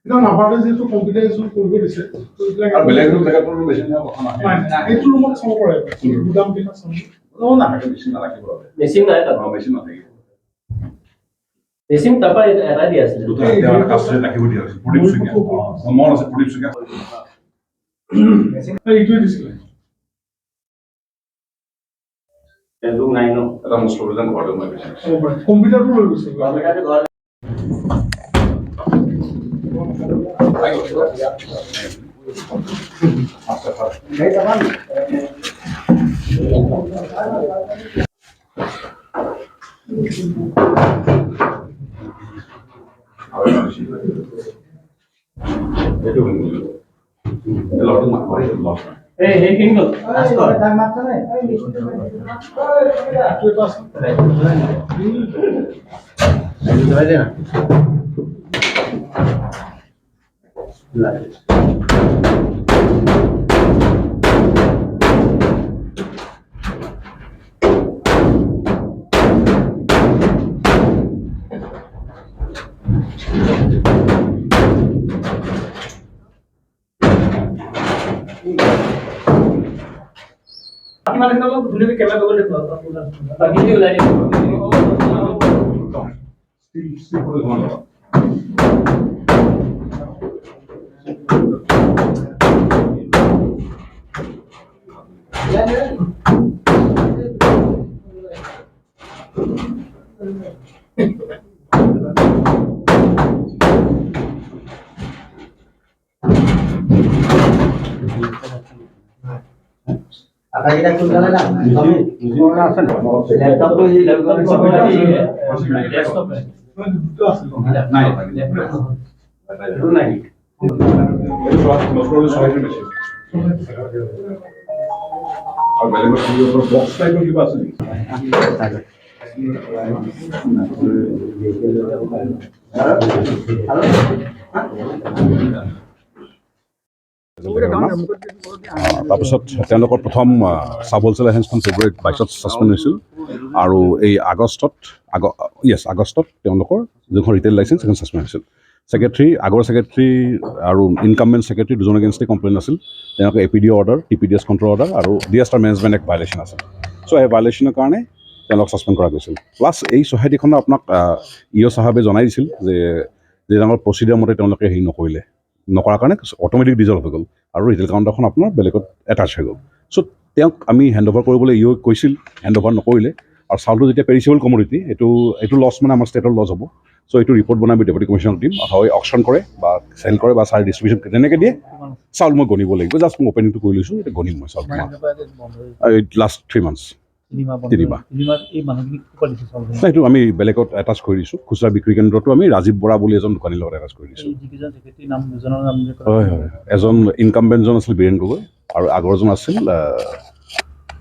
নাপালে যিটো computer use কৰিব দিছে বেলেগ জেগাত বেছি কথা নাই এইটো ৰুমত চাব পাৰে গুদাম কেইটা চাব নাথাকে বেছি নালাগিব মেচিন নাই তাত মেচিন নাথাকে মেচিন তাৰপৰা এটা দিয়া আছিল দুটা এটা কাষ্টে ৰাখিব দিয়া আছিল প্ৰদীপ সুইয়া মন আছে প্ৰদীপ সুইয়া মেচিন এইটোৱে দিছিল এলু নাই ন এটা মস্ত ঘৰতে মই কম্পিউটাৰটো লৈ গৈছে ঘৰ Kita kunjungan lah, kami laptop tu desktop তাৰপিছত তেওঁলোকৰ প্ৰথম সাব হোলচেল লাইচেন্সখন ফেব্ৰুৱাৰী 22 ছাছপেণ্ড হৈছিল আৰু এই আগষ্টত তেওঁলোকৰ যোনখন ৰিটেইল লাইচেন্স সেইখন ছাছপেণ্ড হৈছিল আগৰ ছেক্ৰেটাৰী আৰু ইনকামবেণ্ট ছেক্ৰেটাৰী দুজনৰ এগেইনষ্টে কমপ্লেইন আছিল তেওঁলোকে APD order TPDS control order আৰু ডিএছটাৰ মেনেজমেণ্ট এক্ট ভাইলেশ্যন আছিল চ' এই ভাইলেশ্যনৰ কাৰণে তেওঁলোক ছাছপেণ্ড কৰা গৈছিল প্লাছ এই চ'চাইটিখনে আপোনাক চাহাবে জনাই দিছিল যে তেওঁলোকৰ প্ৰচিডিউৰ মতে তেওঁলোকে হেৰি নকৰাৰ কাৰণে অট'মেটিক ডিজলভ হৈ গ'ল আৰু ৰিটেইল কাউণ্টাৰখন আপোনাৰ বেলেগত এটাচ হৈ গ'ল চ' তেওঁক আমি হেণ্ড অভাৰ কৰিবলৈ কৈছিল হেণ্ড অভাৰ নকৰিলে আৰু চাউলটো যেতিয়া পেৰিচেবল কমোডিটি এইটো লছ মানে আমাৰ ষ্টেটৰ লছ হ'ব চ' এইটো ৰিপৰ্ট বনাই আমি ডেপুটি কমিশ্যনাৰক দিম হয় অকশ্যন কৰে বা চেল কৰে বা চাৰ ডিষ্ট্ৰিবিউশ্যন তেনেকৈ দিয়ে চাউল মই গণিব লাগিব জাষ্ট মই অপেনিংটো কৰি লৈছোঁ এতিয়া গণিম মই চাউল লাষ্ট 3 months তিনিমাহ সেইটো আমি বেলেগত এটাচ কৰি দিছোঁ খুচুৰা বিক্ৰী কেন্দ্ৰটো আমি ৰাজীৱ বৰা বুলি এজন দোকানীৰ লগত এটাচ কৰি দিছোঁ হয় হয় এজন ইনকামবেণ্টজন আছিল বীৰেণ গগৈ আৰু আগৰজন আছিল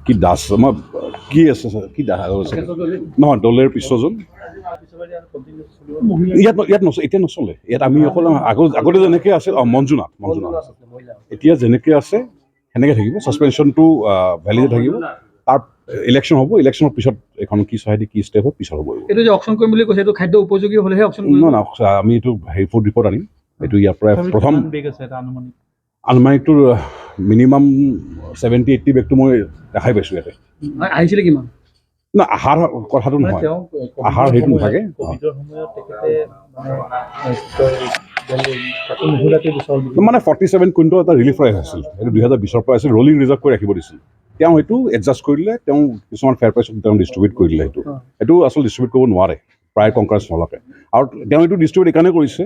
কি দাস মই কি আছে কি দাস নহয় দলেৰ পিছজন ইয়াত এতিয়া নচলে ইয়াত আমি অকল আগতে যেনেকৈ আছিল মঞ্জুনাথ এতিয়া যেনেকৈ আছে সেনেকৈ থাকিব ছাছপেনশ্যনটো ভেলিড থাকিব তাৰ ইলেকশ্যন হ'ব ইলেকশ্যনৰ পিছত এখন কি চ'চাইটি কি ষ্টেপ হ'ব পিছত হ'ব এইটো যে অকশ্যন কৰিম বুলি কৈছে এইটো খাদ্য উপযোগী হ'লেহে অকশ্যন নহয় আমি এইটো ফুড ৰিপৰ্ট আনিম এইটো ইয়াৰ পৰা প্ৰথম আলমাৰীটোৰ মিনিমাম 70-80 বেগটো মই দেখাই পাইছোঁ ইয়াতে আহিছিলে কিমান না আহাৰ কথাটো নহয় আহাৰ সেইটো নাথাকে মানে 47 কুইণ্টল এটা ৰিলিফ ৰাইচ আছিল এইটো 2020 পৰা আছিল ৰলিং ৰিজাৰ্ভ কৰি ৰাখিব দিছিল তেওঁ সেইটো এডজাষ্ট কৰি দিলে তেওঁ কিছুমান ফেয়াৰ প্ৰাইচত তেওঁ ডিষ্ট্ৰিবিউট কৰি দিলে সেইটো আচলতে ডিষ্ট্ৰিবিউট কৰিব নোৱাৰে প্ৰায় কংকাৰেঞ্চ নলাকে আৰু তেওঁ এইটো ডিষ্ট্ৰিবিউট এইকাৰণে কৰিছে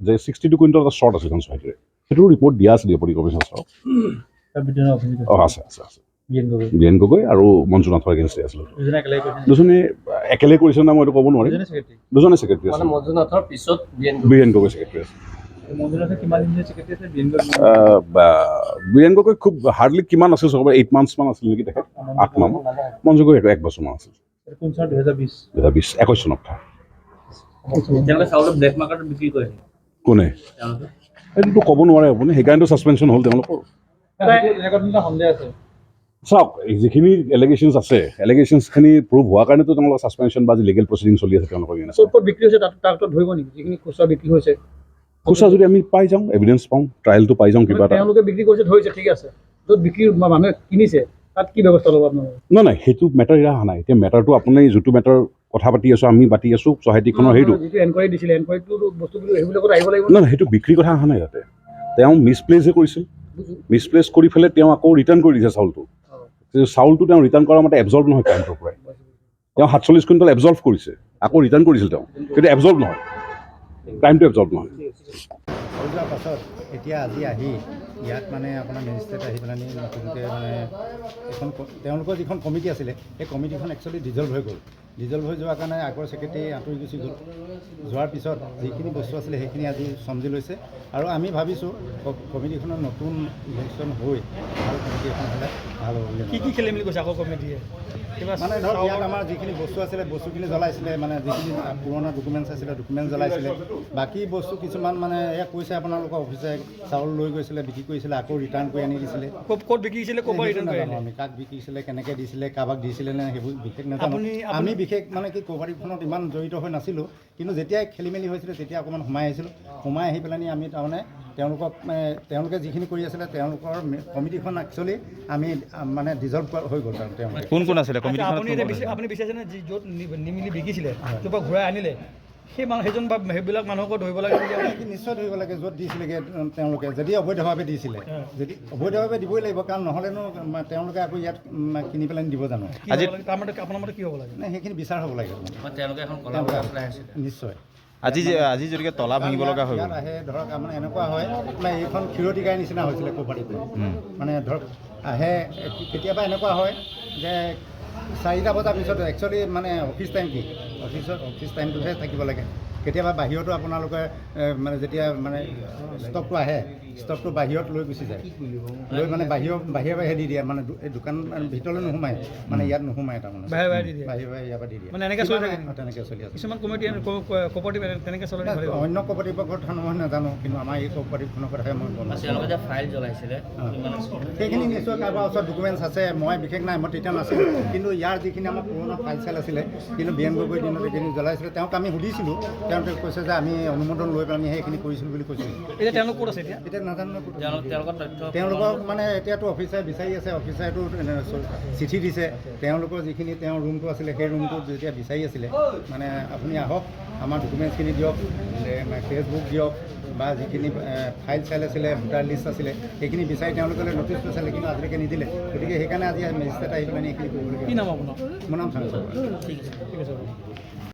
যে 62 কুইণ্টল এটা শ্বৰ্ট আছে এখন চ'চাইটিৰে সেইটো ৰিপৰ্ট দিয়া আছে ডেপুটি কমিশ্যনাৰ ছাৰক অঁ আছে বীৰেন গগৈ আৰু মঞ্জুনাথৰ এগেইনষ্টে আছিলে দুজনে একেলগে কৰিছে না মই এইটো ক'ব নোৱাৰিম দুজনে ছেক্ৰেটাৰী আছে মঞ্জুনাথৰ পিছত বীৰেন গগৈ ছেক্ৰেটাৰী আছে বীৰেন গগৈ খুব হাৰ্ডলি কিমান আছিল চবৰে 8 মান্থছ মান আছিল নেকি তেখেত 8 মাহ মঞ্জু গগৈ 1 বছৰমান আছিল 2021 চনত কোনে এইটোতো ক'ব নোৱাৰে আপুনি সেইকাৰণেতো ছাছপেনশ্যন হ'ল তেওঁলোকৰ চাওক যিখিনি এলিগেশ্যনছ আছে এলিগেশ্যনছখিনি প্ৰুভ হোৱাৰ কাৰণেতো তেওঁলোকৰ ছাছপেনশ্যন বা লিগেল প্ৰচিডিং চলি আছে তেওঁলোকৰ খুচৰা যদি আমি পাই যাওঁ এভিডেঞ্চ পাওঁ ট্ৰায়েলটো পাই যাওঁ কিবা এটা নাই সেইটো মেটাৰ ইয়াৰ অহা নাই এতিয়া মেটাৰটো আপুনি যিটো মেটাৰ কথা পাতি আছোঁ আমি পাতি আছোঁ চ'চাইটিখনৰ সেইটো নাই সেইটো বিক্ৰীৰ কথা অহা নাই ইয়াতে তেওঁ মিছপ্লেচহে কৰিছিল মিছপ্লেচ কৰি পেলাই তেওঁ আকৌ ৰিটাৰ্ণ কৰি দিছে চাউলটো তেওঁ ৰিটাৰ্ণ কৰাৰ মতে এবজৰ্ভ নহয় ক্ৰাইমটোৰ পৰাই তেওঁ 47 কুইণ্টল এবজৰ্ভ কৰিছে আকৌ ৰিটাৰ্ণ কৰিছিল তেওঁ কিন্তু এবজৰ্ভ নহয় ক্ৰাইমটো এবজৰ্ভ নহয় হৈ যোৱাৰ পাছত এতিয়া আজি আহি ইয়াত মানে আপোনাৰ মেজিষ্ট্ৰেট আহি পেলাই নতুনকৈ মানে এখন তেওঁলোকৰ যিখন কমিটি আছিলে সেই কমিটিখন একচুৱেলি ডিজল্ভ হৈ গ'ল ডিজল্ভ হৈ যোৱাৰ কাৰণে আগৰ ছেক্ৰেটাৰী আঁতৰি গুচি গ'ল যোৱাৰ পিছত যিখিনি বস্তু আছিলে সেইখিনি আজি চমজি লৈছে আৰু আমি ভাবিছোঁ কমিটিখনৰ নতুন ইলেকশ্যন হৈ ভাল কমিটি এখন হ'লে ভাল হ'ব বুলি কি খেলি মেলি কৈছে আকৌ কমিটিয়ে মানে ধৰক ইয়াত আমাৰ যিখিনি বস্তু আছিলে বস্তুখিনি জ্বলাইছিলে মানে যিখিনি পুৰণা ডকুমেণ্টছ আছিলে ডকুমেণ্টছ জ্বলাইছিলে বাকী বস্তু কিছুমান মানে এয়া কৈছে আপোনালোকৰ অফিচাৰে চাউল লৈ গৈছিলে বিক্ৰী কৰিছিলে আকৌ ৰিটাৰ্ণ কৰি আনি দিছিলে ক'ত বিকিছিলে ক'ৰ পৰা ৰিটাৰ্ণ কৰি আনিলে আমি কাক বিকিছিলে কেনেকৈ দিছিলে কাৰোবাক দিছিলে নে সেইবোৰ বিশেষ নাজানো আমি বিশেষ মানে কি কোঅপাৰেটিভখনত ইমান জড়িত হৈ নাছিলোঁ কিন্তু যেতিয়াই খেলি মেলি হৈছিলে তেতিয়া অকণমান সোমাই আহিছিলোঁ সোমাই আহি পেলাই আমি তাৰমানে তেওঁলোকক তেওঁলোকে যিখিনি কৰি আছিলে তেওঁলোকৰ কমিটিখন একচুৱেলি আমি মানে ডিজল্ভ হৈ গ'ল আৰু তেওঁলোকে কোন কোন আছিলে আপুনি বিচাৰিছে নে য'ত নিমিলি বিকিছিলে য'ৰ পৰা ঘূৰাই আনিলে সেই সেইজন বা সেইবিলাক মানুহকো ধৰিব লাগে নিশ্চয় ধৰিব লাগে য'ত দিছিলেগৈ তেওঁলোকে যদি অবৈধভাৱে দিছিলে যদি অবৈধভাৱে দিবই লাগিব কাৰণ নহ'লেনো তেওঁলোকে আকৌ ইয়াত কিনি পেলাই দিব জানো আজি আপোনাৰ মতে কি হ'ব লাগে নে সেইখিনি বিচাৰ হ'ব লাগে নিশ্চয় আজি যদিকে তলা ভাঙিব লগা হৈ ইয়াত আহে ধৰক মানে এনেকুৱা হয় মানে এইখন ক্ষীৰতিকাই নিচিনা হৈছিলে কোঅপাৰেটিভ মানে ধৰক আহে কেতিয়াবা এনেকুৱা হয় যে 4টা বজাৰ পিছত একচুৱেলি মানে অফিচ টাইম কি অফিচ টাইমটোহে থাকিব লাগে কেতিয়াবা বাহিৰতো আপোনালোকে মানে যেতিয়া মানে ষ্টকটো আহে ষ্টকটো বাহিৰত লৈ গুচি যায় লৈ মানে বাহিৰে দি দিয়ে মানে এই দোকান ভিতৰলৈ নোসোমায় মানে ইয়াত নোসোমায় তাৰমানে বাহিৰে ইয়াৰ পৰা দি দিয়ে মানে এনেকৈ চলি থাকে তেনেকৈ চলি আছে কিছুমান কমিটি কোঅপাৰেটিভ তেনেকৈ চলে অন্য কোঅপাৰেটিভৰ কথা মই নাজানো কিন্তু আমাৰ এই কোঅপাৰেটিভখনৰ কথাহে মই গম পাইছোঁ ফাইল জ্বলাইছিলে সেইখিনি নিশ্চয় কাৰোবাৰ ওচৰত ডকুমেণ্টছ আছে মই বিশেষ নাই মই তেতিয়া নাছিলোঁ কিন্তু ইয়াৰ যিখিনি আমাৰ পুৰণা ফাইল চাইল আছিলে কিন্তু বীৰেন গগৈ দিনত এইখিনি জ্বলাইছিলে তেওঁক আমি সুধিছিলোঁ তেওঁলোকে কৈছে যে আমি অনুমোদন লৈ পেলাই আমি সেইখিনি কৰিছিলোঁ বুলি কৈছিলোঁ এতিয়া তেওঁলোক ক'ত আছে এতিয়া নাজানো তেওঁলোকৰ মানে এতিয়াতো অফিচাৰে বিচাৰি আছে অফিচাৰেতো চিঠি দিছে তেওঁলোকৰ যিখিনি তেওঁৰ ৰুমটো আছিলে সেই ৰুমটোত যেতিয়া বিচাৰি আছিলে মানে আপুনি আহক আমাৰ ডকুমেণ্টছখিনি দিয়ক ফেচবুক দিয়ক বা যিখিনি ফাইল চাইল আছিলে ভোটাৰ লিষ্ট আছিলে সেইখিনি বিচাৰি তেওঁলোকে ন'টিচ পাইছিলে কিন্তু আজিলৈকে নিদিলে গতিকে সেইকাৰণে আজি মেজিষ্ট্ৰেট আহি পেলাই এইখিনি কৰিবলগীয়া কি নাম আপোনাৰ মোৰ নাম চাংচৰ ঠিক আছে